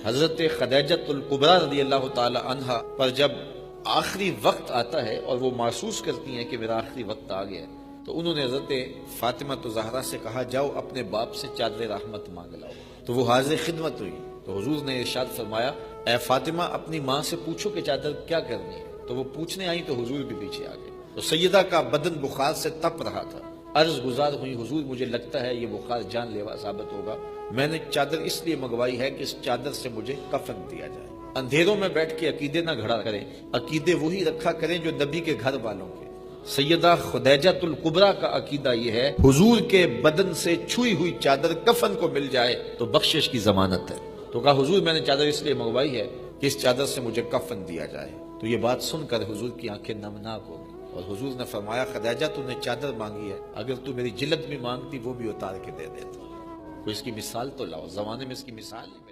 حضرت خدیجۃ الکبریٰ رضی اللہ تعالی عنہا پر جب آخری وقت آتا ہے اور وہ محسوس کرتی ہیں کہ میرا آخری وقت آ گیا ہے، تو انہوں نے حضرت فاطمہ زہرا سے کہا جاؤ اپنے باپ سے چادر رحمت مانگ لاؤ، تو وہ حاضر خدمت ہوئی۔ تو حضور نے ارشاد فرمایا اے فاطمہ اپنی ماں سے پوچھو کہ چادر کیا کرنی ہے، تو وہ پوچھنے آئی تو حضور بھی پیچھے آ گئے۔ تو سیدہ کا بدن بخار سے تپ رہا تھا، عرض گزار ہوئی حضور مجھے لگتا ہے یہ بخار جان لیوا ثابت ہوگا، میں نے چادر اس لیے منگوائی ہے کہ اس چادر سے مجھے کفن دیا جائے۔ اندھیروں میں بیٹھ کے عقیدے نہ گھڑا کریں، عقیدے وہی رکھا کریں جو نبی کے گھر والوں کے۔ سیدہ خدیجۃ الکبریٰ کا عقیدہ یہ ہے حضور کے بدن سے چھوئی ہوئی چادر کفن کو مل جائے تو بخشش کی ضمانت ہے۔ تو کہا حضور میں نے چادر اس لیے منگوائی ہے کہ اس چادر سے مجھے کفن دیا جائے۔ تو یہ بات سن کر حضور کی آنکھیں نمناک ہو گئی اور حضور نے فرمایا خدیجہ تو نے چادر مانگی ہے، اگر تو میری جلد بھی مانگتی وہ بھی اتار کے دے دیتا۔ کوئی اس کی مثال تو لاؤ، زمانے میں اس کی مثال نہیں۔